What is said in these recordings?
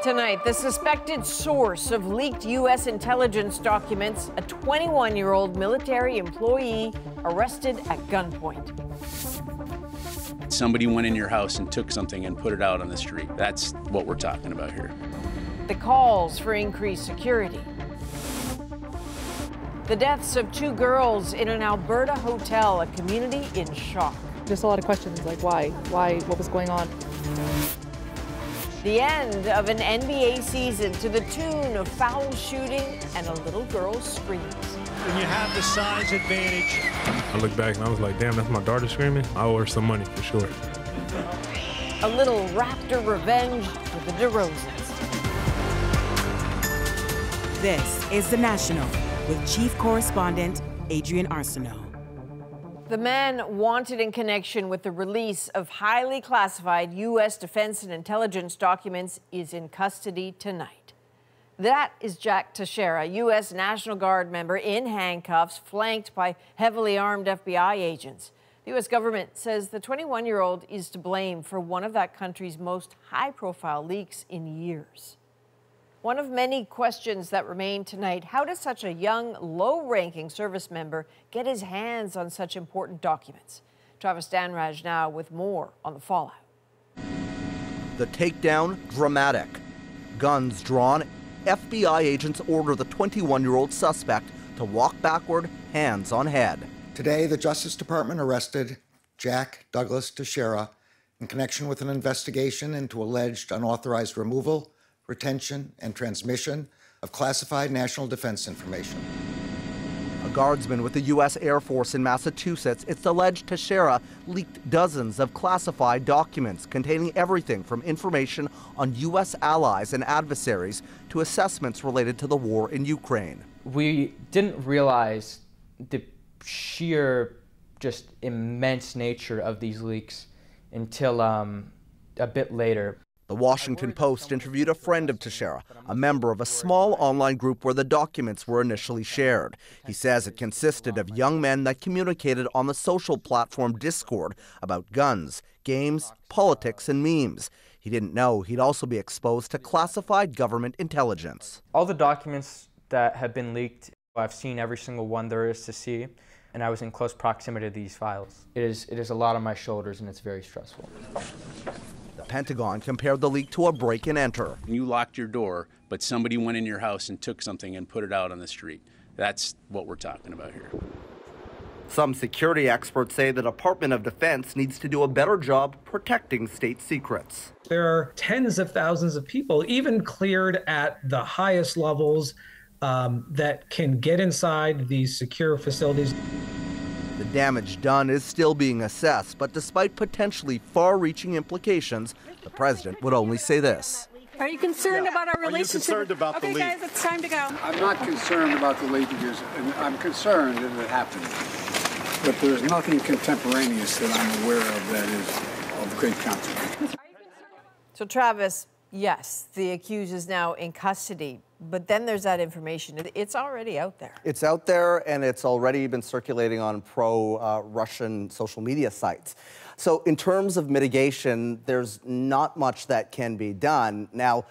Tonight, the suspected source of leaked U.S. intelligence documents, a 21-year-old military employee arrested at gunpoint. Somebody went in your house and took something and put it out on the street. That's what we're talking about here. The calls for increased security. The deaths of 2 girls in an Alberta hotel, a community in shock. There's a lot of questions like why, what was going on? The end of an NBA season to the tune of foul shooting and a little girl's screams. When you have the size advantage. I look back and I was like, damn, that's my daughter screaming. I owe her some money for sure. A little Raptor revenge for the DeRozans. This is The National with Chief Correspondent Adrian Arsenault. The man wanted in connection with the release of highly classified U.S. defense and intelligence documents is in custody tonight. That is Jack Teixeira, U.S. National Guard member in handcuffs, flanked by heavily armed FBI agents. The U.S. government says the 21-year-old is to blame for one of that country's most high-profile leaks in years. One of many questions that remain tonight: how does such a young, low-ranking service member get his hands on such important documents? Travis Danraj now with more on the fallout. The takedown dramatic. Guns drawn, FBI agents order the 21-year-old suspect to walk backward, hands on head. Today, the Justice Department arrested Jack Douglas Teixeira in connection with an investigation into alleged unauthorized removal, retention, and transmission of classified national defense information. A guardsman with the U.S. Air Force in Massachusetts, it's alleged Teixeira leaked dozens of classified documents containing everything from information on U.S. allies and adversaries to assessments related to the war in Ukraine. We didn't realize the sheer, just immense nature of these leaks until a bit later. The Washington Post interviewed a friend of Teixeira, a member of a small online group where the documents were initially shared. He says it consisted of young men that communicated on the social platform Discord about guns, games, politics, and memes. He didn't know he'd also be exposed to classified government intelligence. All the documents that have been leaked, I've seen every single one there is to see, and I was in close proximity to these files. It is a lot on my shoulders, and it's very stressful. The Pentagon compared the leak to a break and enter. You locked your door, but somebody went in your house and took something and put it out on the street. That's what we're talking about here. Some security experts say the Department of Defense needs to do a better job protecting state secrets. There are tens of thousands of people, even cleared at the highest levels, that can get inside these secure facilities. The damage done is still being assessed, but despite potentially far-reaching implications, the president would only say this. Are you concerned about our relationship? Are you concerned about the leak? Okay, guys, it's time to go. I'm not concerned about the leak because I'm concerned that it happened. But there's nothing contemporaneous that I'm aware of that is of great consequence. So, Travis, yes, the accused is now in custody. But then there's that information. It's already out there. It's out there, and it's already been circulating on pro-Russian social media sites. So in terms of mitigation, there's not much that can be done. Now,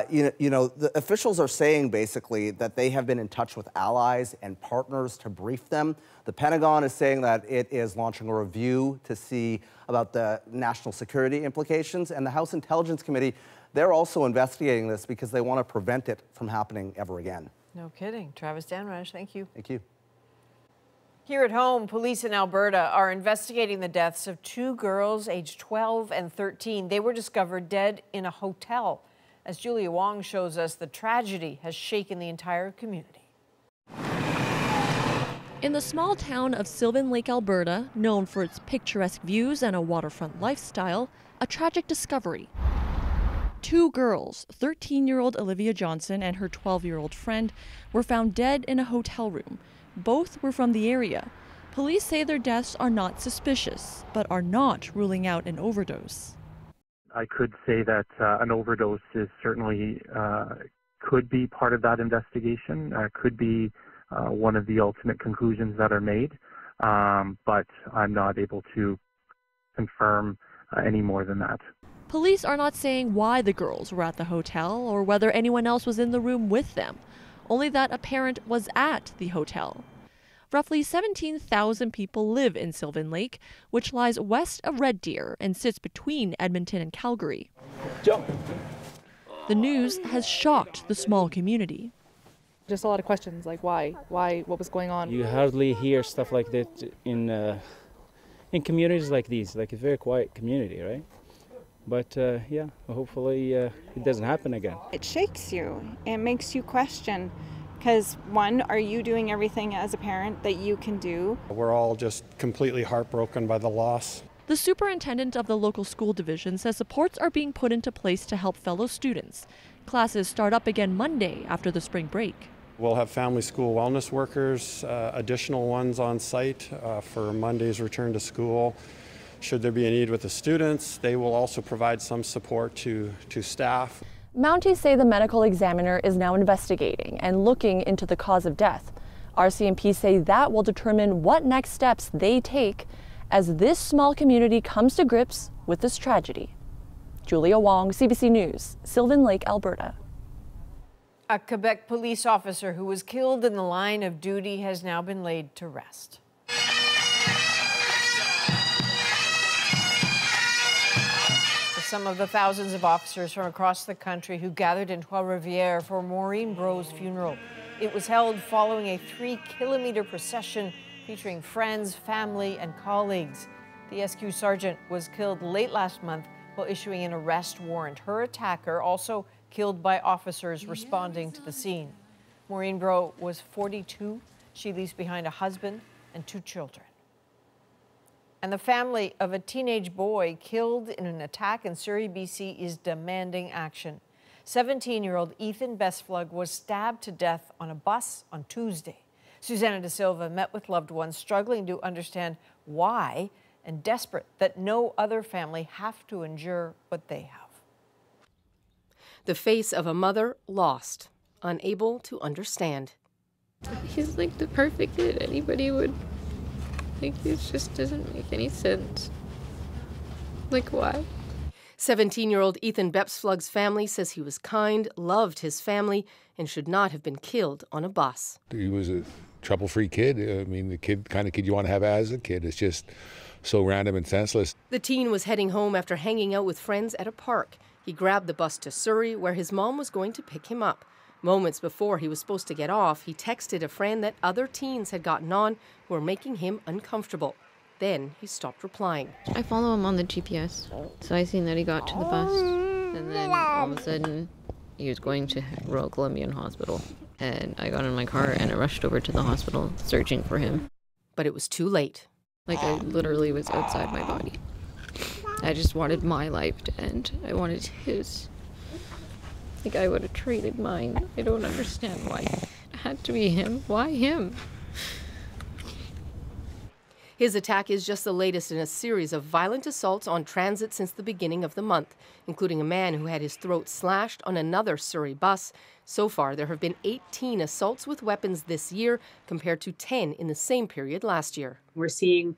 you know, the officials are saying basically that they have been in touch with allies and partners to brief them. The Pentagon is saying that it is launching a review to see about the national security implications, and the House Intelligence Committee, they're also investigating this because they want to prevent it from happening ever again. No kidding. Travis Danraj, thank you. Thank you. Here at home, police in Alberta are investigating the deaths of 2 girls aged 12 and 13. They were discovered dead in a hotel. As Julia Wong shows us, the tragedy has shaken the entire community. In the small town of Sylvan Lake, Alberta, known for its picturesque views and a waterfront lifestyle, a tragic discovery. 2 girls, 13-year-old Olivia Johnson and her 12-year-old friend, were found dead in a hotel room. Both were from the area. Police say their deaths are not suspicious, but are not ruling out an overdose. I could say that an overdose is certainly could be part of that investigation, could be one of the ultimate conclusions that are made, but I'm not able to confirm any more than that. Police are not saying why the girls were at the hotel or whether anyone else was in the room with them, only that a parent was at the hotel. Roughly 17,000 people live in Sylvan Lake, which lies west of Red Deer and sits between Edmonton and Calgary. Jump. The news has shocked the small community. Just a lot of questions, like why, what was going on? You hardly hear stuff like that in communities like these, like a very quiet community, right? But yeah, hopefully it doesn't happen again. It shakes you. It makes you question, because one, are you doing everything as a parent that you can do? We're all just completely heartbroken by the loss. The superintendent of the local school division says supports are being put into place to help fellow students. Classes start up again Monday after the spring break. We'll have family school wellness workers, additional ones on site for Monday's return to school. Should there be a need with the students, they will also provide some support to staff. Mounties say the medical examiner is now investigating and looking into the cause of death. RCMP say that will determine what next steps they take as this small community comes to grips with this tragedy. Julia Wong, CBC News, Sylvan Lake, Alberta. A Quebec police officer who was killed in the line of duty has now been laid to rest. For some of the thousands of officers from across the country who gathered in Trois-Rivières for Maureen Brault's funeral, it was held following a 3-kilometer procession featuring friends, family, and colleagues. The SQ sergeant was killed late last month while issuing an arrest warrant. Her attacker also killed by officers responding to the scene. Maureen Brault was 42. She leaves behind a husband and 2 children. And the family of a teenage boy killed in an attack in Surrey, BC is demanding action. 17-year-old Ethan Bestflug was stabbed to death on a bus on Tuesday. Susanna De Silva met with loved ones struggling to understand why and desperate that no other family have to endure what they have. The face of a mother lost, unable to understand. He's like the perfect kid anybody would. Like, it just doesn't make any sense. Like, why? 17-year-old Ethan Bestflug's family says he was kind, loved his family, and should not have been killed on a bus. He was a trouble-free kid. I mean, the kind of kid you want to have as a kid. It's just so random and senseless. The teen was heading home after hanging out with friends at a park. He grabbed the bus to Surrey, where his mom was going to pick him up. Moments before he was supposed to get off, he texted a friend that other teens had gotten on who were making him uncomfortable. Then he stopped replying. I follow him on the GPS, so I seen that he got to the bus, and then all of a sudden he was going to Royal Columbian Hospital, and I got in my car and I rushed over to the hospital searching for him. But it was too late. Like, I literally was outside my body. I just wanted my life to end. I wanted his. Like, I would have traded mine. I don't understand why it had to be him. Why him? His attack is just the latest in a series of violent assaults on transit since the beginning of the month, including a man who had his throat slashed on another Surrey bus. So far, there have been 18 assaults with weapons this year, compared to 10 in the same period last year. We're seeing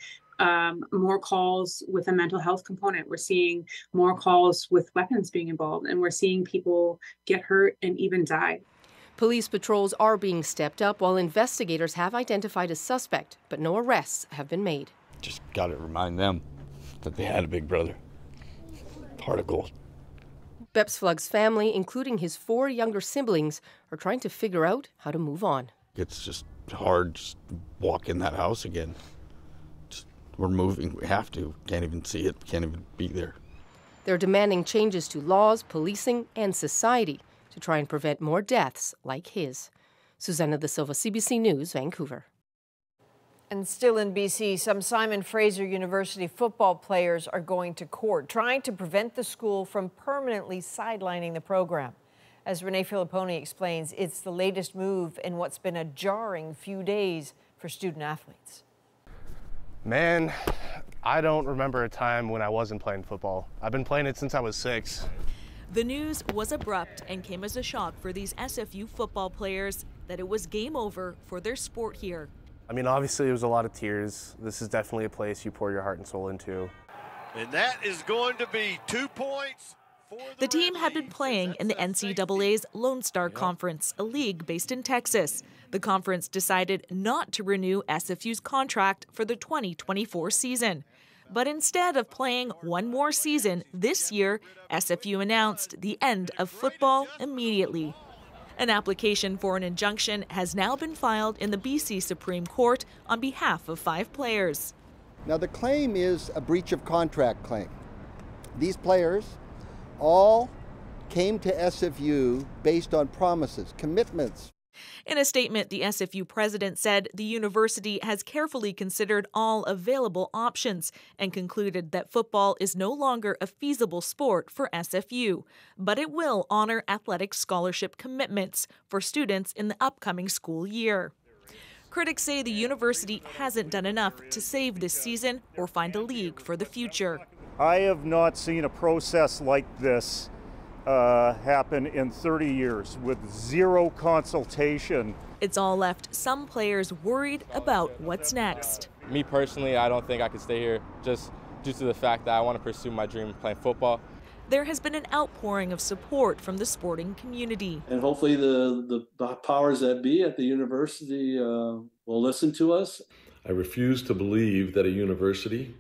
more calls with a mental health component. We're seeing more calls with weapons being involved, and we're seeing people get hurt and even die. Police patrols are being stepped up while investigators have identified a suspect, but no arrests have been made. Just got to remind them that they had a big brother. Heart of gold. Bestflug's family, including his 4 younger siblings, are trying to figure out how to move on. It's just hard to walk in that house again. We're moving. We have to. Can't even see it. Can't even be there. They're demanding changes to laws, policing, and society to try and prevent more deaths like his. Susanna De Silva, CBC News, Vancouver. And still in BC, some Simon Fraser University football players are going to court, trying to prevent the school from permanently sidelining the program. As Renee Filipponi explains, it's the latest move in what's been a jarring few days for student athletes. Man, I don't remember a time when I wasn't playing football. I've been playing it since I was 6. The news was abrupt and came as a shock for these SFU football players that it was game over for their sport here. I mean, obviously, it was a lot of tears. This is definitely a place you pour your heart and soul into. And that is going to be 2 points. The team had been playing in the NCAA's Lone Star Conference, a league based in Texas. The conference decided not to renew SFU's contract for the 2024 season. But instead of playing one more season this year, SFU announced the end of football immediately. An application for an injunction has now been filed in the BC Supreme Court on behalf of 5 players. Now, the claim is a breach of contract claim. These players all came to SFU based on promises, commitments. In a statement, the SFU president said the university has carefully considered all available options and concluded that football is no longer a feasible sport for SFU, but it will honor athletic scholarship commitments for students in the upcoming school year. Critics say the university hasn't done enough to save this season or find a league for the future. I have not seen a process like this happen in 30 years with zero consultation. It's all left some players worried about what's next. Me personally, I don't think I could stay here just due to the fact that I want to pursue my dream of playing football. There has been an outpouring of support from the sporting community. And hopefully the powers that be at the university will listen to us. I refuse to believe that a university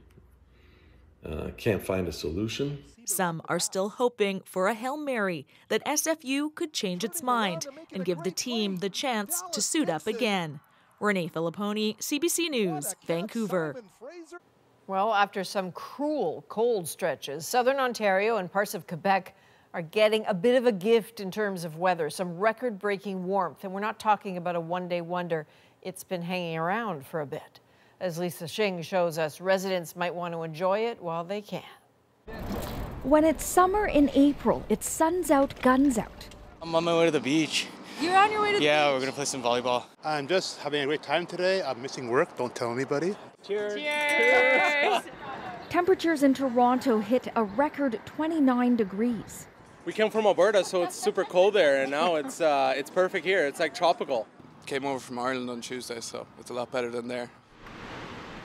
can't find a solution. Some are still hoping for a Hail Mary that SFU could change its mind and give the team the chance to suit up again. Renee Filipponi, CBC News, Vancouver. Well, after some cruel cold stretches, southern Ontario and parts of Quebec are getting a bit of a gift in terms of weather, some record-breaking warmth. And we're not talking about a one-day wonder. It's been hanging around for a bit. As Lisa Shing shows us, residents might want to enjoy it while they can. When it's summer in April, it's sun's out, guns out. I'm on my way to the beach. You're on your way to the beach? Yeah, we're going to play some volleyball. I'm just having a great time today. I'm missing work. Don't tell anybody. Cheers. Cheers. Temperatures in Toronto hit a record 29 degrees. We came from Alberta, so it's super cold there, and now it's perfect here. It's like tropical. Came over from Ireland on Tuesday, so it's a lot better than there.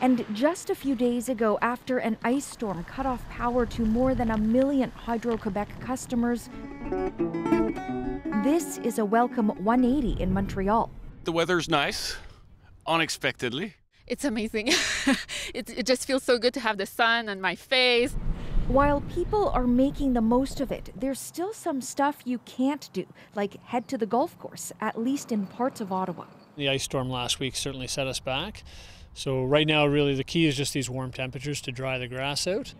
And just a few days ago, after an ice storm cut off power to more than 1 million Hydro-Quebec customers, this is a welcome 180 in Montreal. The weather's nice, unexpectedly. It's amazing. It just feels so good to have the sun on my face. While people are making the most of it, there's still some stuff you can't do, like head to the golf course, at least in parts of Ottawa. The ice storm last week certainly set us back. So right now, really, the key is just these warm temperatures to dry the grass out.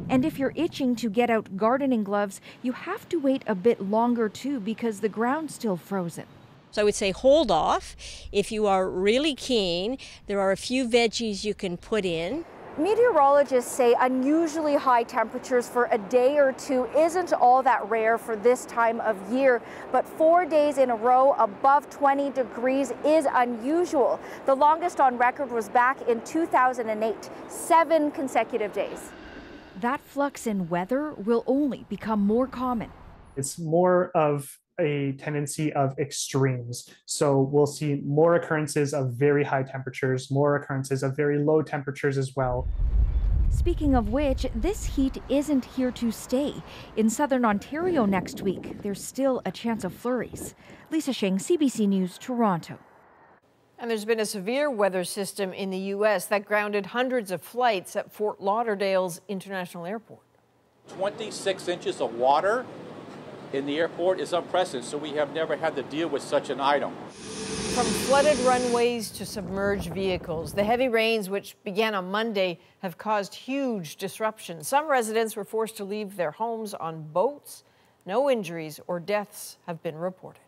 And if you're itching to get out gardening gloves, you have to wait a bit longer too because the ground's still frozen. So I would say hold off. If you are really keen, there are a few veggies you can put in. Meteorologists say unusually high temperatures for a day or two isn't all that rare for this time of year, but 4 days in a row above 20 degrees is unusual. The longest on record was back in 2008, 7 consecutive days. That flux in weather will only become more common. It's more of a tendency of extremes. So we'll see more occurrences of very high temperatures, more occurrences of very low temperatures as well. Speaking of which, this heat isn't here to stay. In southern Ontario next week, there's still a chance of flurries. Lisa Shing, CBC News, Toronto. And there's been a severe weather system in the U.S. that grounded hundreds of flights at Fort Lauderdale's International Airport. 26 inches of water in the airport is unprecedented, so we have never had to deal with such an item. From flooded runways to submerged vehicles, the heavy rains, which began on Monday, have caused huge disruptions. Some residents were forced to leave their homes on boats. No injuries or deaths have been reported.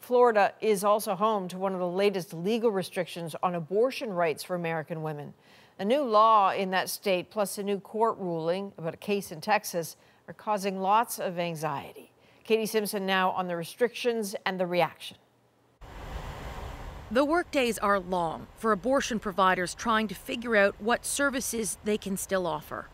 Florida is also home to one of the latest legal restrictions on abortion rights for American women. A new law in that state, plus a new court ruling about a case in Texas, are causing lots of anxiety. Katie Simpson now on the restrictions and the reaction. The workdays are long for abortion providers trying to figure out what services they can still offer.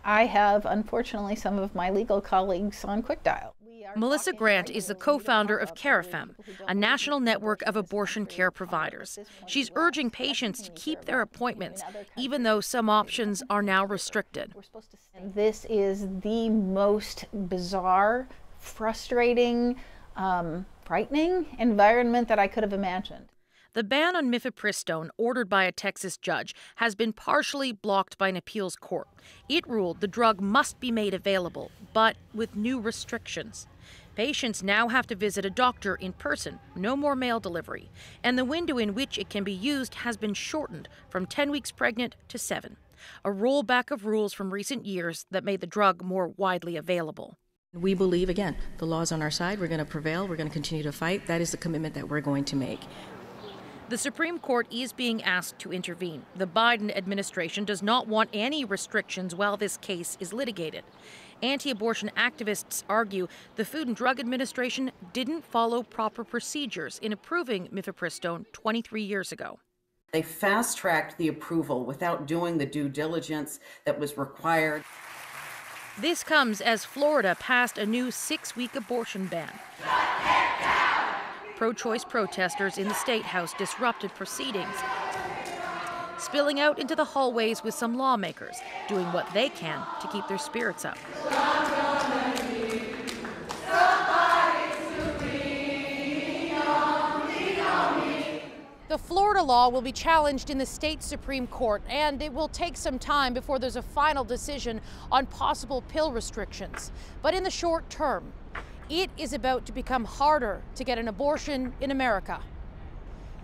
I have, unfortunately, some of my legal colleagues on Quick Dial. Melissa Grant is the co-founder of CareFem, a national network of abortion care providers. She's urging patients to keep their appointments, even though some options are now restricted. This is the most bizarre, frustrating, frightening environment that I could have imagined. The ban on mifepristone, ordered by a Texas judge, has been partially blocked by an appeals court. It ruled the drug must be made available, but with new restrictions. Patients now have to visit a doctor in person, no more mail delivery, and the window in which it can be used has been shortened from 10 weeks pregnant to 7. A rollback of rules from recent years that made the drug more widely available. We believe, again, the law's on our side. We're going to prevail. We're going to continue to fight. That is the commitment that we're going to make. The Supreme Court is being asked to intervene. The Biden administration does not want any restrictions while this case is litigated. Anti-abortion activists argue the Food and Drug Administration didn't follow proper procedures in approving mifepristone 23 years ago. They fast-tracked the approval without doing the due diligence that was required. This comes as Florida passed a new 6-week abortion ban. Pro-choice protesters in the State House disrupted proceedings, spilling out into the hallways with some lawmakers doing what they can to keep their spirits up. The Florida law will be challenged in the state Supreme Court, and it will take some time before there's a final decision on possible pill restrictions. But in the short term, it is about to become harder to get an abortion in America.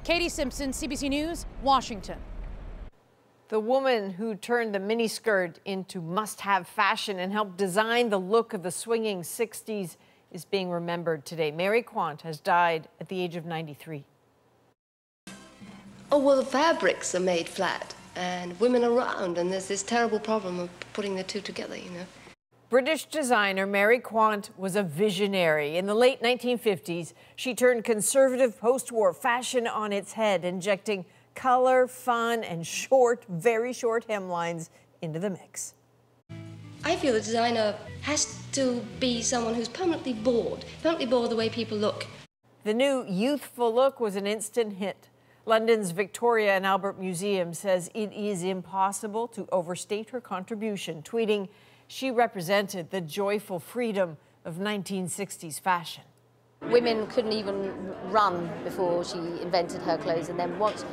Katie Simpson, CBC News, Washington. The woman who turned the miniskirt into must-have fashion and helped design the look of the swinging 60s is being remembered today. Mary Quant has died at the age of 93. Oh, well, the fabrics are made flat, and women are round, and there's this terrible problem of putting the two together, you know. British designer Mary Quant was a visionary. In the late 1950s, she turned conservative post-war fashion on its head, injecting color, fun, and short, very short hemlines into the mix. I feel a designer has to be someone who's permanently bored of the way people look. The new youthful look was an instant hit. London's Victoria and Albert Museum says it is impossible to overstate her contribution, tweeting, "She represented the joyful freedom of 1960s fashion." Women couldn't even run before she invented her clothes, and then once,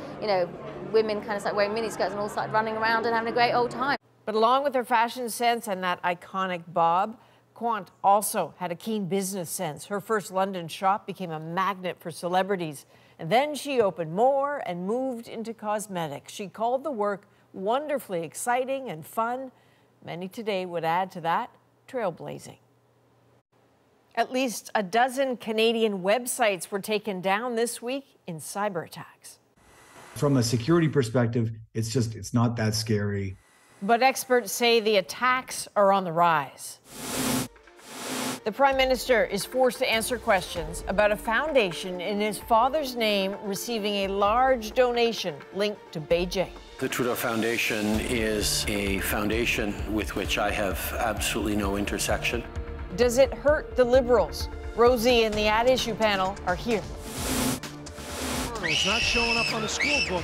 women kind of started wearing miniskirts and all started running around and having a great old time. But along with her fashion sense and that iconic bob, Quant also had a keen business sense. Her first London shop became a magnet for celebrities, and then she opened more and moved into cosmetics. She called the work wonderfully exciting and fun. Many today would add to that, trailblazing. At least a dozen Canadian websites were taken down this week in cyber attacks. From a security perspective, it's not that scary. But experts say the attacks are on the rise. The Prime Minister is forced to answer questions about a foundation in his father's name receiving a large donation linked to Beijing. The Trudeau Foundation is a foundation with which I have absolutely no intersection. Does it hurt the Liberals? Rosie and the At Issue panel are here. It's not showing up on the school book.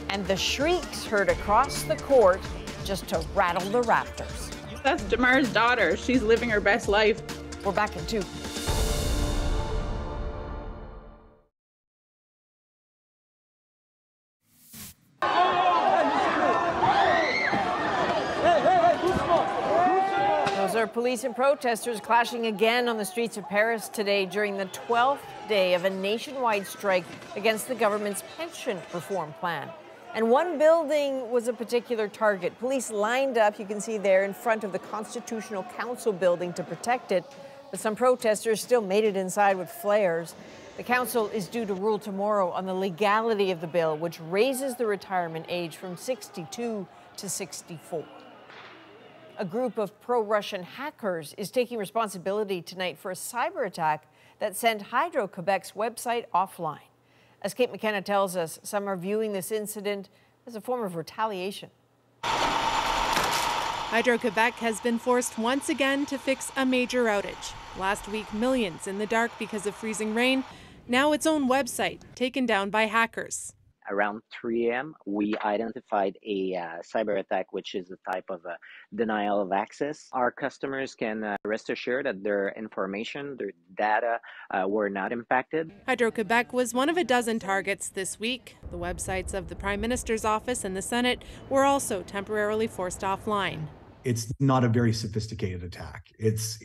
And the shrieks heard across the court just to rattle the Raptors. That's DeMar's daughter. She's living her best life. We're back in 2. Those are police and protesters clashing again on the streets of Paris today during the 12th day of a nationwide strike against the government's pension reform plan. And one building was a particular target. Police lined up, you can see there, in front of the Constitutional Council building to protect it. But some protesters still made it inside with flares. The council is due to rule tomorrow on the legality of the bill, which raises the retirement age from 62 to 64. A group of pro-Russian hackers is taking responsibility tonight for a cyber attack that sent Hydro-Quebec's website offline. As Kate McKenna tells us, some are viewing this incident as a form of retaliation. Hydro-Quebec has been forced once again to fix a major outage. Last week, millions in the dark because of freezing rain. Now its own website taken down by hackers. Around 3 a.m., we identified a cyber attack, which is a type of denial of access. Our customers can rest assured that their information, their data were not impacted. Hydro-Quebec was one of a dozen targets this week. The websites of the Prime Minister's office and the Senate were also temporarily forced offline. It's not a very sophisticated attack. It's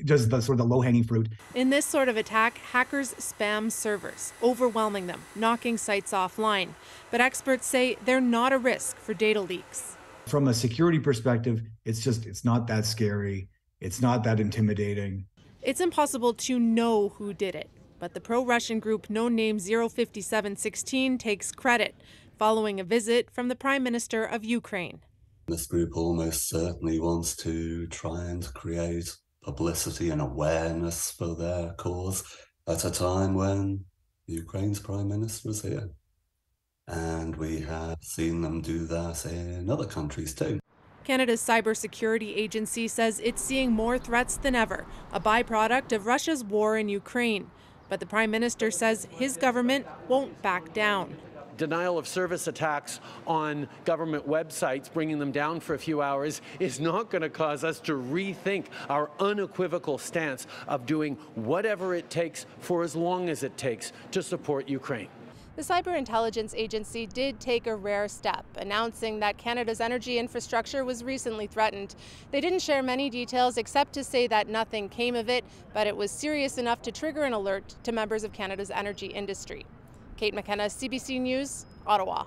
just the sort of the low-hanging fruit. In this sort of attack, hackers spam servers, overwhelming them, knocking sites offline. But experts say they're not a risk for data leaks. From a security perspective, it's not that scary. It's not that intimidating. It's impossible to know who did it, but the pro-Russian group known name 05716 takes credit, following a visit from the Prime Minister of Ukraine. This group almost certainly wants to try and create publicity and awareness for their cause at a time when Ukraine's Prime Minister is here. And we have seen them do that in other countries too. Canada's cybersecurity agency says it's seeing more threats than ever, a byproduct of Russia's war in Ukraine. But the Prime Minister says his government won't back down. Denial of service attacks on government websites, bringing them down for a few hours, is not going to cause us to rethink our unequivocal stance of doing whatever it takes for as long as it takes to support Ukraine. The Cyber Intelligence Agency did take a rare step, announcing that Canada's energy infrastructure was recently threatened. They didn't share many details except to say that nothing came of it, but it was serious enough to trigger an alert to members of Canada's energy industry. Kate McKenna, CBC News, Ottawa.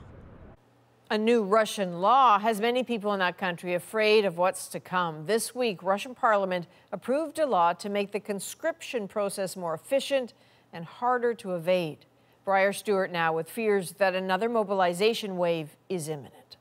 A new Russian law has many people in that country afraid of what's to come. This week, Russian Parliament approved a law to make the conscription process more efficient and harder to evade. Briar Stewart now with fears that another mobilization wave is imminent.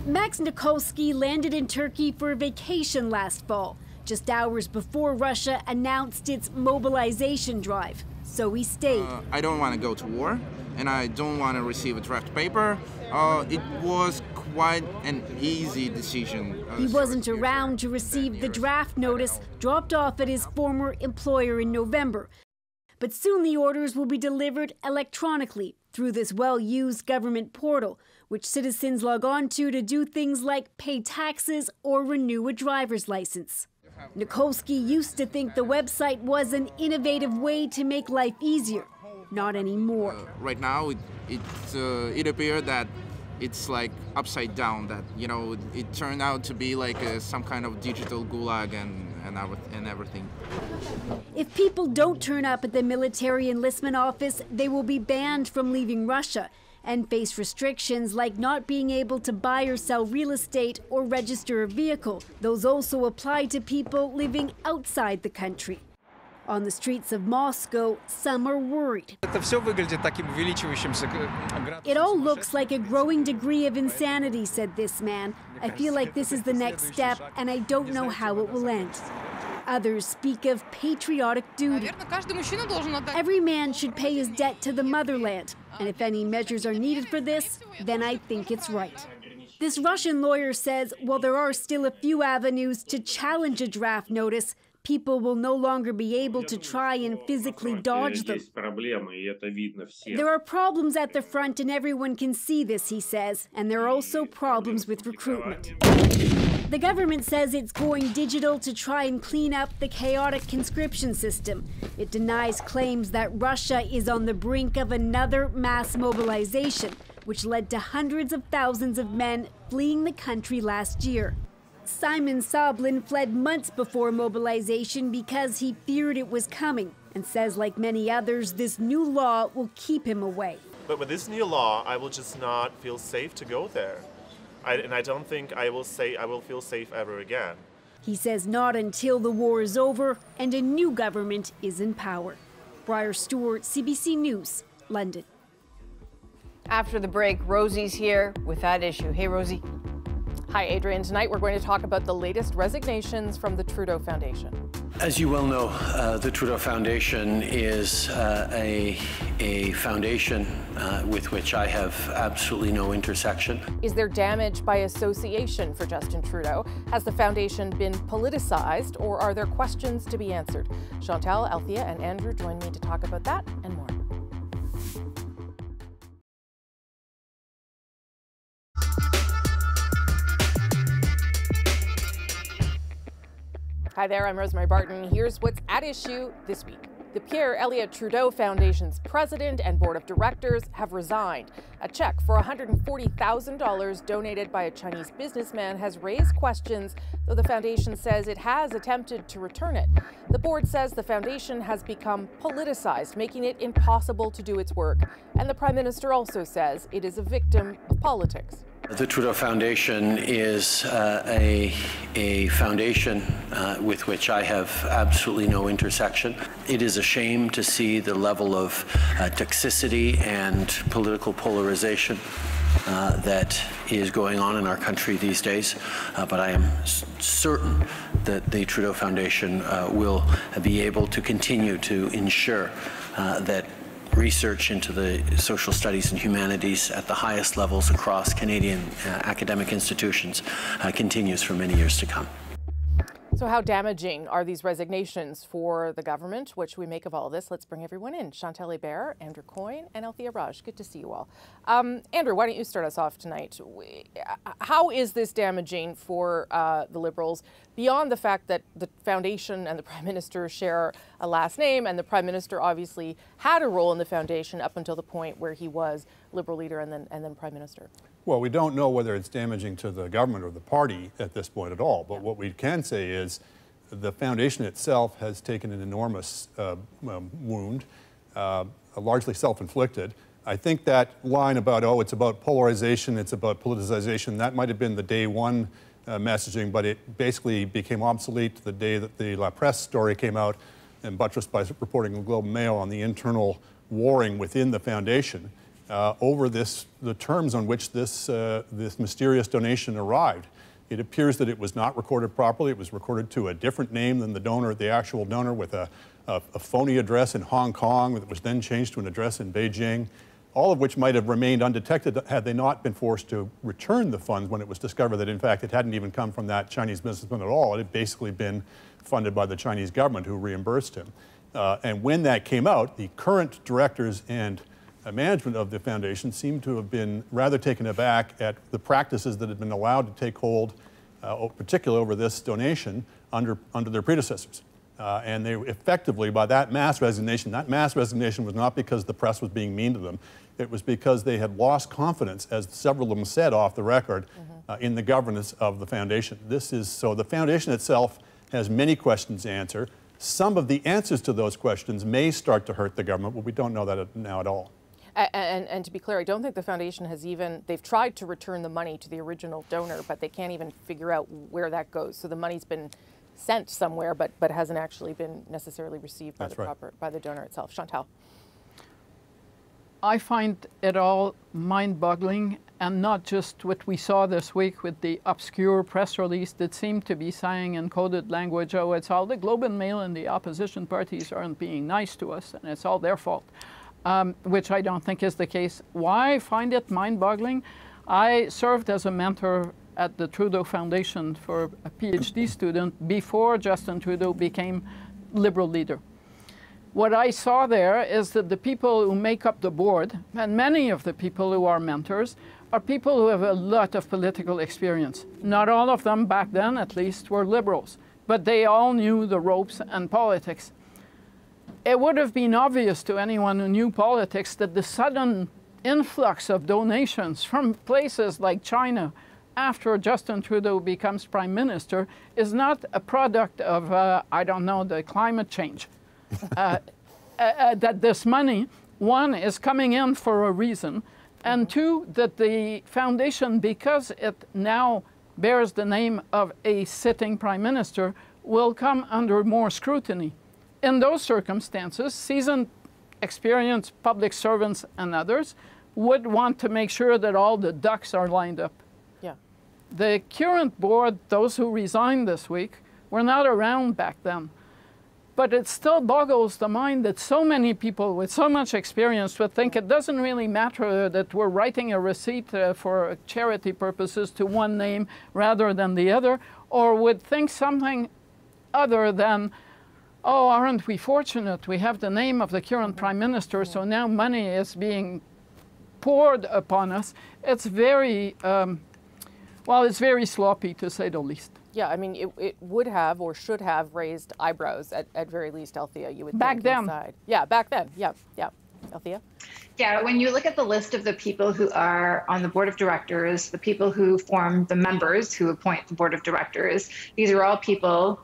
Max Nikolsky landed in Turkey for a vacation last fall, just hours before Russia announced its mobilization drive. So he stayed. I don't want to go to war, and I don't want to receive a draft paper. It was quite an easy decision. He wasn't around to receive the draft notice dropped off at his former employer in November. But soon the orders will be delivered electronically through this well-used government portal, which citizens log on to do things like pay taxes or renew a driver's license. Nikolsky used to think the website was an innovative way to make life easier. Not anymore. Right now, it appeared that it's like upside down, that, you know, it turned out to be like some kind of digital gulag and everything. If people don't turn up at the military enlistment office, they will be banned from leaving Russia and face restrictions like not being able to buy or sell real estate or register a vehicle. Those also apply to people living outside the country. On the streets of Moscow, some are worried. It all looks like a growing degree of insanity, said this man. I feel like this is the next step, and I don't know how it will end. Others speak of patriotic duty. Every man should pay his debt to the motherland, and if any measures are needed for this, then I think it's right. This Russian lawyer says while there are still a few avenues to challenge a draft notice, people will no longer be able to try and physically dodge them. There are problems at the front and everyone can see this, he says, and there are also problems with recruitment. The government says it's going digital to try and clean up the chaotic conscription system. It denies claims that Russia is on the brink of another mass mobilization, which led to hundreds of thousands of men fleeing the country last year. Simon Soblin fled months before mobilization because he feared it was coming and says, like many others, this new law will keep him away. But with this new law, I will just not feel safe to go there. And I don't think I will feel safe ever again. He says not until the war is over and a new government is in power. Briar Stewart, CBC News, London. After the break, Rosie's here with that issue. Hey, Rosie. Hi, Adrian. Tonight we're going to talk about the latest resignations from the Trudeau Foundation. As you well know, the Trudeau Foundation is a foundation with which I have absolutely no intersection. Is there damage by association for Justin Trudeau? Has the foundation been politicized, or are there questions to be answered? Chantal, Althea, and Andrew join me to talk about that and more. Hi there, I'm Rosemary Barton. Here's what's at issue this week. The Pierre Elliott Trudeau Foundation's president and board of directors have resigned. A check for $140,000 donated by a Chinese businessman has raised questions, though the foundation says it has attempted to return it. The board says the foundation has become politicized, making it impossible to do its work. And the Prime Minister also says it is a victim of politics. The Trudeau Foundation is a foundation with which I have absolutely no intersection. It is a shame to see the level of toxicity and political polarization that is going on in our country these days, but I am certain that the Trudeau Foundation will be able to continue to ensure that research into the social studies and humanities at the highest levels across Canadian academic institutions continues for many years to come. So how damaging are these resignations for the government? What should we make of all of this? Let's bring everyone in. Chantal Hébert, Andrew Coyne, and Althea Raj. Good to see you all. Andrew, why don't you start us off tonight? How is this damaging for the Liberals, beyond the fact that the foundation and the Prime Minister share a last name, and the Prime Minister obviously had a role in the foundation up until the point where he was Liberal leader and then Prime Minister? Well, we don't know whether it's damaging to the government or the party at this point at all, but what we can say is the foundation itself has taken an enormous wound, largely self-inflicted. I think that line about, oh, it's about polarization, it's about politicization, that might have been the day one messaging, but it basically became obsolete the day that the La Presse story came out, and buttressed by reporting in the Globe and Mail on the internal warring within the foundation. Over the terms on which this mysterious donation arrived. It appears that it was not recorded properly. It was recorded to a different name than the donor, the actual donor, with a phony address in Hong Kong that was then changed to an address in Beijing, all of which might have remained undetected had they not been forced to return the funds when it was discovered that, in fact, it hadn't even come from that Chinese businessman at all. It had basically been funded by the Chinese government, who reimbursed him. And when that came out, the current directors and management of the foundation seemed to have been rather taken aback at the practices that had been allowed to take hold, particularly over this donation, under their predecessors. And they effectively, by that mass resignation was not because the press was being mean to them. It was because they had lost confidence, as several of them said off the record, in the governance of the foundation. So the foundation itself has many questions to answer. Some of the answers to those questions may start to hurt the government, but we don't know that now at all. And to be clear, I don't think the foundation has they've tried to return the money to the original donor, but they can't even figure out where that goes. So the money's been sent somewhere, but hasn't actually been necessarily received by by the donor itself. Chantal. I find it all mind-boggling, and not just what we saw this week with the obscure press release that seemed to be saying in coded language, oh, it's all the Globe and Mail and the opposition parties aren't being nice to us, and it's all their fault. Which I don't think is the case. Why I find it mind-boggling? I served as a mentor at the Trudeau Foundation for a PhD student before Justin Trudeau became Liberal leader. What I saw there is that the people who make up the board, and many of the people who are mentors, are people who have a lot of political experience. Not all of them, back then at least, were Liberals, but they all knew the ropes and politics. It would have been obvious to anyone who knew politics that the sudden influx of donations from places like China after Justin Trudeau becomes Prime Minister is not a product of, I don't know, the climate change. That this money, one, is coming in for a reason, and two, that the foundation, because it now bears the name of a sitting Prime Minister, will come under more scrutiny. In those circumstances, seasoned, experienced public servants and others would want to make sure that all the ducks are lined up. Yeah. The current board, those who resigned this week, were not around back then. But it still boggles the mind that so many people with so much experience would think it doesn't really matter that we're writing a receipt for charity purposes to one name rather than the other, or would think something other than, oh, aren't we fortunate? We have the name of the current Prime Minister, so now money is being poured upon us. It's very, well, it's very sloppy, to say the least. Yeah, I mean, it would have or should have raised eyebrows at very least, Althea, you would back think. then. Inside. Yeah, back then. Yeah. Althea? Yeah, when you look at the list of the people who are on the board of directors, the people who form the members who appoint the board of directors, these are all people,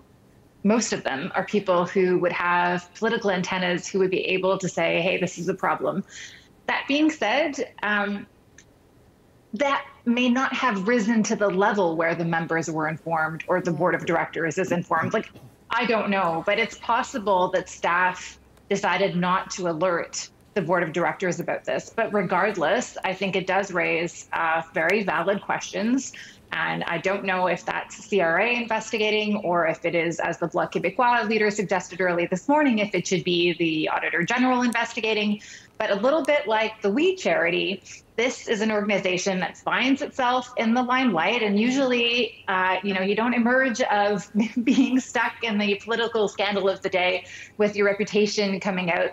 most of them are people who would have political antennas, who would be able to say, hey, this is a problem. That being said, that may not have risen to the level where the members were informed or the board of directors is informed. Like, I don't know, but it's possible that staff decided not to alert the board of directors about this. But regardless, I think it does raise very valid questions. And I don't know if that's CRA investigating or if it is, as the Bloc Québécois leader suggested early this morning, if it should be the Auditor General investigating. But a little bit like the We Charity, this is an organization that finds itself in the limelight, and usually, you don't emerge of being stuck in the political scandal of the day with your reputation coming out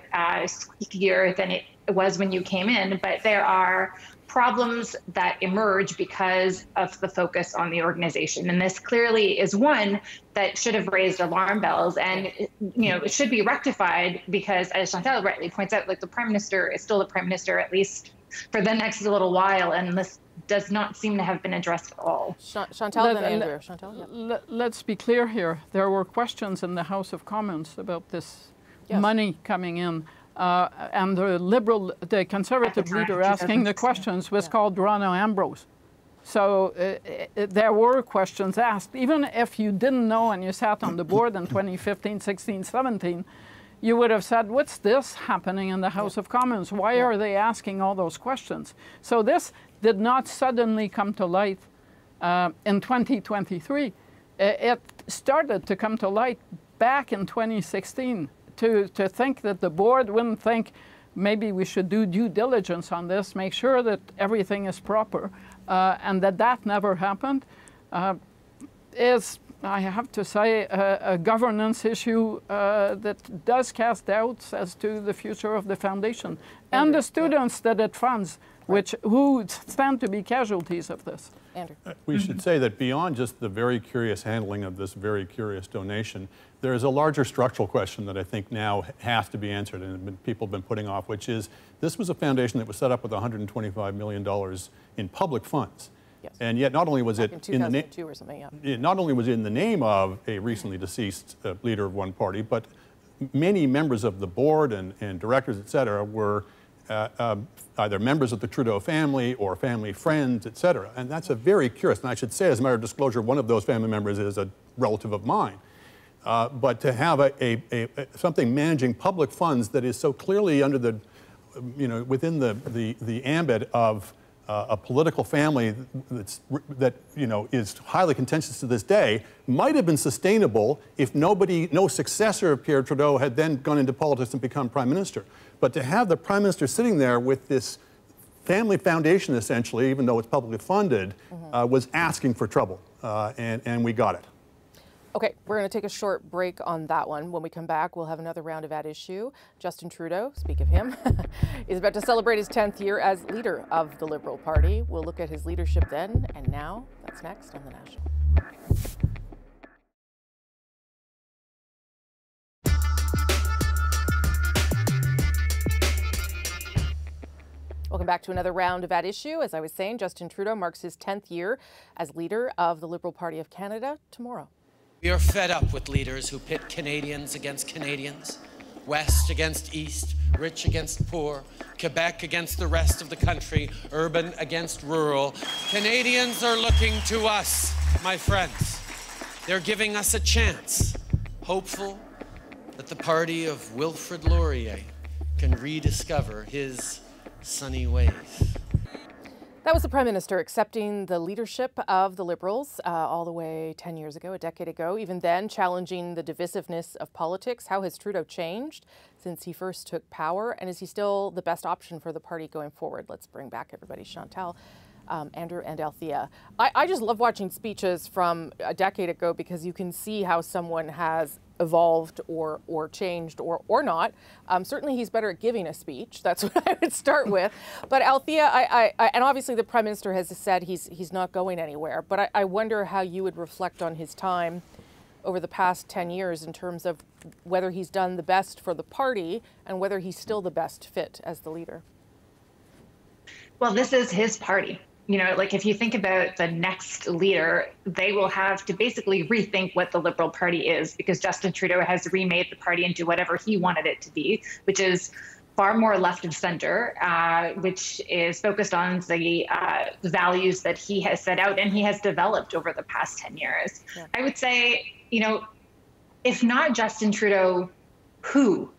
squeakier than it was when you came in. But there are problems that emerge because of the focus on the organization. And this clearly is one that should have raised alarm bells, and it should be rectified because, as Chantal rightly points out, like, the Prime Minister is still the Prime Minister, at least for the next little while, and this does not seem to have been addressed at all. Chantal, then Andrew. Chantal, yeah. Let's be clear here. There were questions in the House of Commons about this money coming in. And the Conservative leader asking the questions was called Rona Ambrose. So there were questions asked. Even if you didn't know and you sat on the board in 2015, 16, 17, you would have said, what's this happening in the House of Commons? Why are they asking all those questions? So this did not suddenly come to light in 2023. It started to come to light back in 2016. To think that the board wouldn't think maybe we should do due diligence on this, make sure that everything is proper, and that never happened, is, I have to say, a governance issue that does cast doubts as to the future of the foundation and the students that it funds, who stand to be casualties of this. Andrew. We should say that beyond just the very curious handling of this very curious donation, there is a larger structural question that I think now has to be answered and people have been putting off, which is this was a foundation that was set up with $125 million in public funds. Yes. And yet not only was Back it in 2002 or something, it not only was in the name of a recently deceased leader of one party, but many members of the board and directors, et cetera, were either members of the Trudeau family or family friends, et cetera. And that's a very curious, and I should say, as a matter of disclosure, one of those family members is a relative of mine. But to have something managing public funds that is so clearly under the, within the ambit of a political family that is highly contentious to this day, might have been sustainable if no successor of Pierre Trudeau had then gone into politics and become Prime Minister. But to have the Prime Minister sitting there with this family foundation, essentially, even though it's publicly funded, was asking for trouble, and we got it. Okay, we're going to take a short break on that one. When we come back, we'll have another round of At Issue. Justin Trudeau, speak of him, is about to celebrate his 10th year as leader of the Liberal Party. We'll look at his leadership then and now. That's next on The National. Welcome back to another round of At Issue. As I was saying, Justin Trudeau marks his 10th year as leader of the Liberal Party of Canada tomorrow. We are fed up with leaders who pit Canadians against Canadians, West against East, rich against poor, Quebec against the rest of the country, urban against rural. Canadians are looking to us, my friends. They're giving us a chance, hopeful that the party of Wilfrid Laurier can rediscover his sunny ways. That was the Prime Minister accepting the leadership of the Liberals all the way 10 years ago, a decade ago, even then challenging the divisiveness of politics. How has Trudeau changed since he first took power? And is he still the best option for the party going forward? Let's bring back everybody. Chantal, Andrew and Althea. I just love watching speeches from a decade ago because you can see how someone has evolved or changed or not. Certainly he's better at giving a speech. That's what I would start with. But Althea, and obviously the Prime Minister has said he's not going anywhere, but I wonder how you would reflect on his time over the past 10 years in terms of whether he's done the best for the party and whether he's still the best fit as the leader. Well, this is his party. You know, like if you think about the next leader, they will have to basically rethink what the Liberal Party is, because Justin Trudeau has remade the party into whatever he wanted it to be, which is far more left of center, which is focused on the values that he has set out and he has developed over the past 10 years. Yeah. I would say, you know, if not Justin Trudeau, who?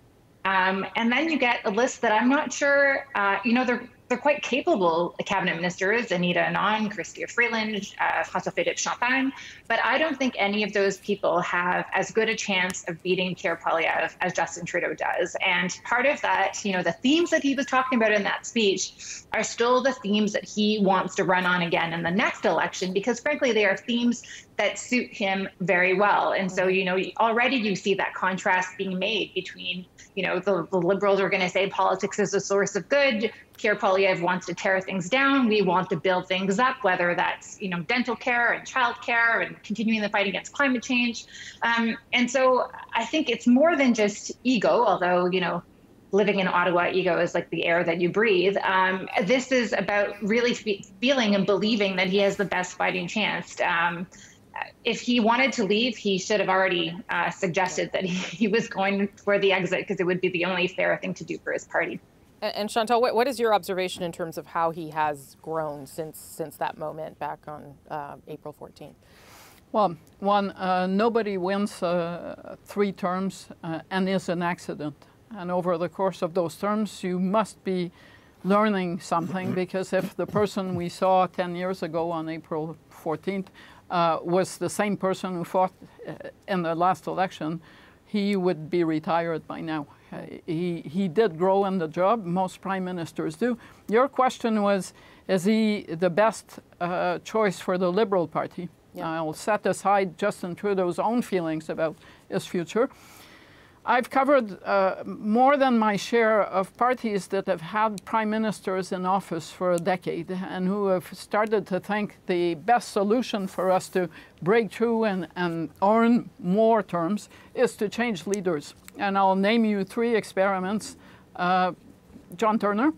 And then you get a list that I'm not sure, you know, they're quite capable cabinet ministers, Anita Anand, Chrystia Freeland, François-Philippe Champagne, but I don't think any of those people have as good a chance of beating Pierre Poilievre as Justin Trudeau does. And part of that, you know, the themes that he was talking about in that speech are still the themes that he wants to run on again in the next election, because frankly, they are themes that suit him very well. And so, you know, already you see that contrast being made between, you know, the Liberals are going to say politics is a source of good. Pierre Poilievre wants to tear things down. We want to build things up, whether that's, you know, dental care and child care and continuing the fight against climate change. And so I think it's more than just ego, although, you know, living in Ottawa, ego is like the air that you breathe. This is about really feeling and believing that he has the best fighting chance. If he wanted to leave, he should have already suggested that he was going for the exit, because it would be the only fair thing to do for his party. And Chantal, what is your observation in terms of how he has grown since that moment back on April 14th? Well, one, nobody wins 3 terms and is an accident. And over the course of those terms, you must be learning something, because if the person we saw 10 years ago on April 14th was the same person who fought in the last election, he would be retired by now. He did grow in the job. Most prime ministers do. Your question was, is he the best choice for the Liberal Party? Yeah. I'll set aside Justin Trudeau's own feelings about his future. I've covered more than my share of parties that have had prime ministers in office for a decade and who have started to think the best solution for us to break through and earn more terms is to change leaders. And I'll name you 3 experiments: John Turner,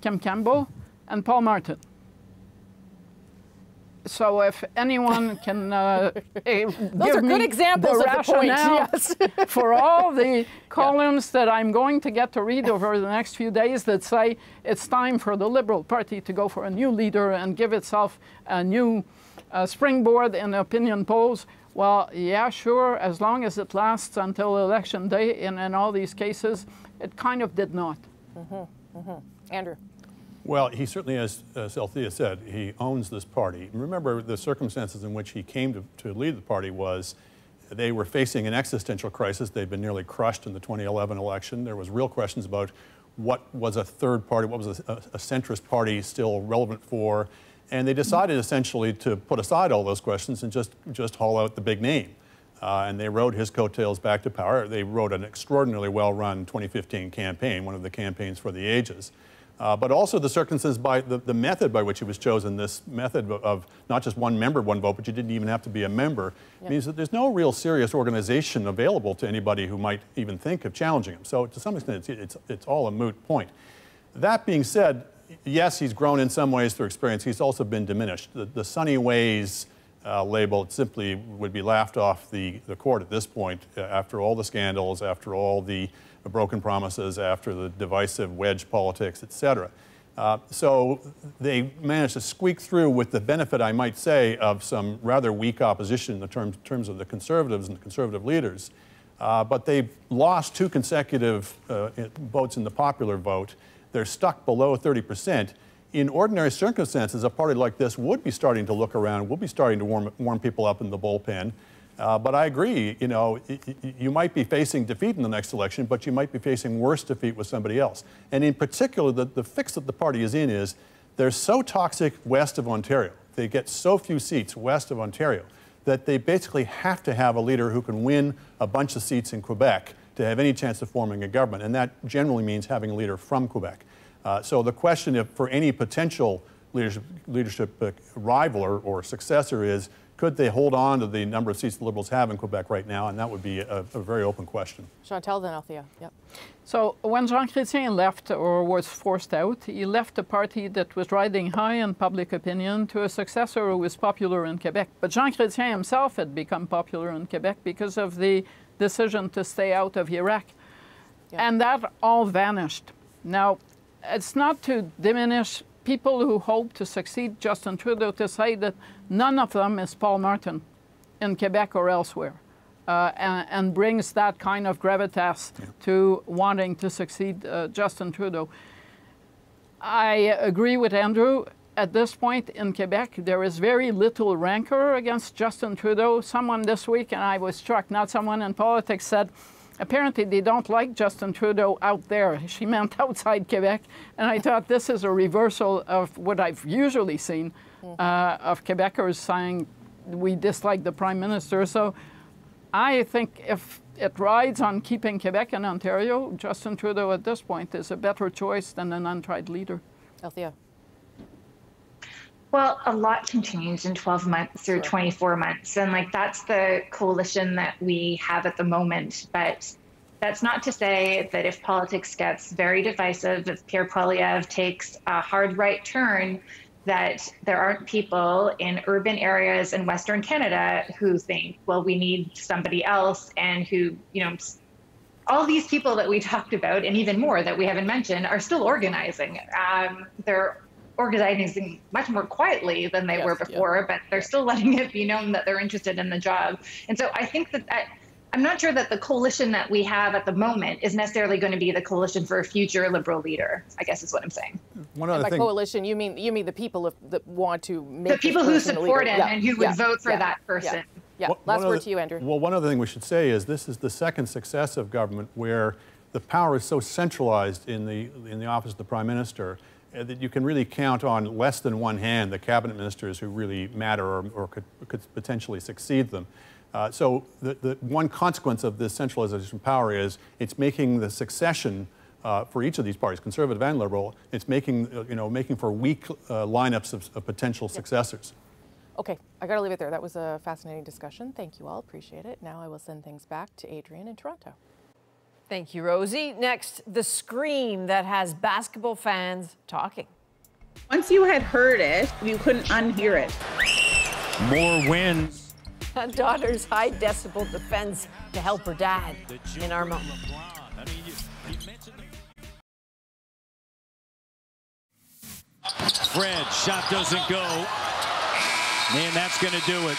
Kim Campbell, and Paul Martin. So if anyone can those are good examples of the point, yes. for all the columns that I'm going to get to read over the next few days that say it's time for the Liberal Party to go for a new leader and give itself a new springboard in opinion polls, well, yeah, sure, as long as it lasts until election day, and in all these cases, it kind of did not. Andrew. Well, he certainly, as Althea said, he owns this party. Remember, the circumstances in which he came to lead the party was they were facing an existential crisis. They'd been nearly crushed in the 2011 election. There was real questions about what was a third party, what was a centrist party still relevant for. And they decided essentially to put aside all those questions and just haul out the big name. And they rode his coattails back to power. They rode an extraordinarily well-run 2015 campaign, one of the campaigns for the ages. But also the circumstances by the method by which he was chosen, this method of not just one member, one vote, but you didn't even have to be a member, means that there's no real serious organization available to anybody who might even think of challenging him. So to some extent, it's all a moot point. That being said, yes, he's grown in some ways through experience. He's also been diminished. The Sunny Ways label simply would be laughed off the court at this point after all the scandals, after all the broken promises, after the divisive wedge politics, etc. So they managed to squeak through with the benefit, I might say, of some rather weak opposition in the terms of the Conservatives and the Conservative leaders. But they've lost 2 consecutive votes in the popular vote. They're stuck below 30%. in ordinary circumstances, a party like this would be starting to look around, would be starting to warm people up in the bullpen. But I agree, you know, you might be facing defeat in the next election, but you might be facing worse defeat with somebody else. And in particular, the fix that the party is in is they're so toxic west of Ontario. They get so few seats west of Ontario that they basically have to have a leader who can win a bunch of seats in Quebec to have any chance of forming a government. And that generally means having a leader from Quebec. So the question for any potential leadership rival or successor is, could they hold on to the number of seats the Liberals have in Quebec right now? And that would be a very open question. Chantal, then Althea. Yep. So when Jean Chrétien left or was forced out, he left a party that was riding high in public opinion to a successor who was popular in Quebec. But Jean Chrétien himself had become popular in Quebec because of the decision to stay out of Iraq. Yep. And that all vanished. Now, it's not to diminish people who hope to succeed Justin Trudeau to say that none of them is Paul Martin in Quebec or elsewhere, and brings that kind of gravitas to wanting to succeed Justin Trudeau. I agree with Andrew. At this point in Quebec, there is very little rancor against Justin Trudeau. Someone this week, and I was struck, not someone in politics, said, apparently they don't like Justin Trudeau out there. She meant outside Quebec. And I thought this is a reversal of what I've usually seen of Quebecers saying we dislike the Prime Minister. So I think if it rides on keeping Quebec and Ontario, Justin Trudeau at this point is a better choice than an untried leader. Althea. Well, a lot can change in 12 months or 24 months. And like, that's the coalition that we have at the moment. But that's not to say that if politics gets very divisive, if Pierre Poilievre takes a hard right turn, that there aren't people in urban areas in Western Canada who think, well, we need somebody else, and who, you know, all these people that we talked about, and even more that we haven't mentioned, are still organizing. They're organizing much more quietly than they were before, but they're still letting it be known that they're interested in the job. And so I think that I'm not sure that the coalition that we have at the moment is necessarily going to be the coalition for a future Liberal leader, I guess is what I'm saying. And by coalition, you mean the people that want to make the people who support him and who would vote for that person. Yeah. Last word to you, Andrew. Well, one other thing we should say is this is the second successive government where the power is so centralized in the office of the Prime Minister that you can really count on less than one hand the cabinet ministers who really matter or could potentially succeed them. So the one consequence of this centralization of power is it's making the succession for each of these parties, Conservative and Liberal, it's making for weak lineups of potential successors. Okay, I got to leave it there. That was a fascinating discussion. Thank you all. Appreciate it. Now I will send things back to Adrian in Toronto. Thank you, Rosie. Next, the scream that has basketball fans talking. Once you had heard it, you couldn't unhear it. More wins. A daughter's high decibel defense to help her dad in our moment. Fred, shot doesn't go. And that's going to do it.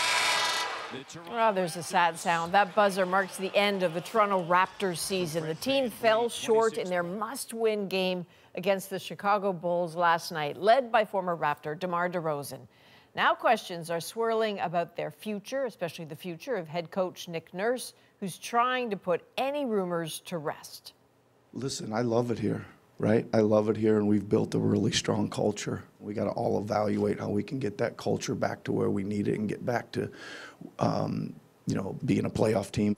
Well, there's a sad sound. That buzzer marks the end of the Toronto Raptors season. The team fell short in their must-win game against the Chicago Bulls last night, led by former Raptor DeMar DeRozan. Now questions are swirling about their future, especially the future of head coach Nick Nurse, who's trying to put any rumors to rest. Listen, I love it here, right? I love it here, and we've built a really strong culture. We got to all evaluate how we can get that culture back to where we need it and get back to, being a playoff team.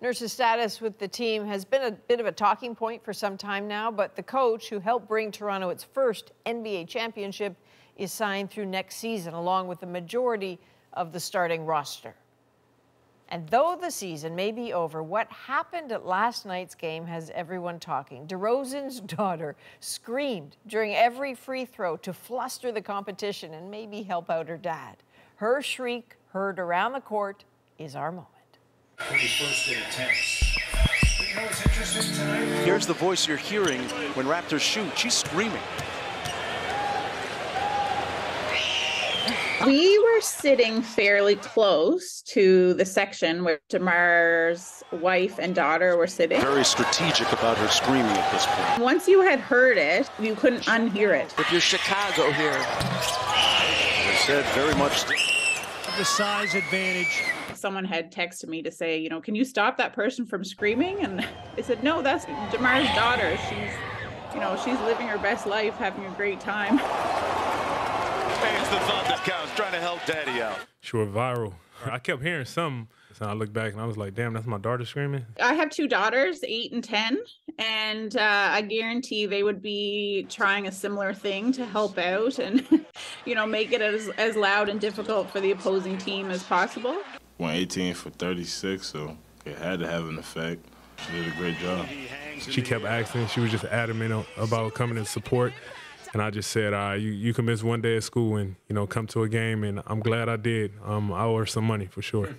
Nurse's status with the team has been a bit of a talking point for some time now, but the coach who helped bring Toronto its first NBA championship is signed through next season, along with the majority of the starting roster. And though the season may be over, what happened at last night's game has everyone talking. DeRozan's daughter screamed during every free throw to fluster the competition and maybe help out her dad. Her shriek, heard around the court, is our moment. 21st and 10. You know what's interesting tonight? Here's the voice you're hearing when Raptors shoot. She's screaming. We were sitting fairly close to the section where DeMar's wife and daughter were sitting. Very strategic about her screaming at this point. Once you had heard it, you couldn't unhear it. If you're Chicago here, I said very much the size advantage. Someone had texted me to say, you know, can you stop that person from screaming? And I said, no, that's DeMar's daughter. She's living her best life, having a great time. Fans the Thundercats trying to help Daddy out. She went viral. I kept hearing something. So I looked back and I was like, damn, that's my daughter screaming. I have two daughters, 8 and 10, and I guarantee they would be trying a similar thing to help out and, make it as loud and difficult for the opposing team as possible. Went 18 for 36, so it had to have an effect. She did a great job. She kept asking. She was just adamant about coming to support. And I just said, you can miss one day at school and, come to a game. And I'm glad I did. I owe her some money for sure.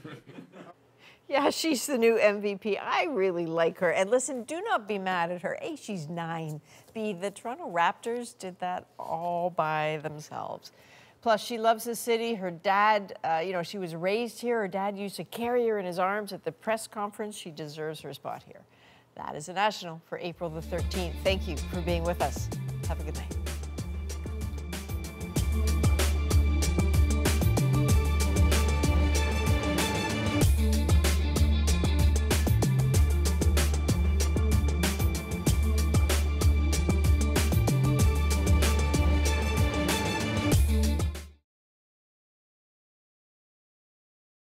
Yeah, she's the new MVP. I really like her. And listen, do not be mad at her. A, she's 9. B, the Toronto Raptors did that all by themselves. Plus, she loves the city. Her dad, she was raised here. Her dad used to carry her in his arms at the press conference. She deserves her spot here. That is the National for April the 13th. Thank you for being with us. Have a good night.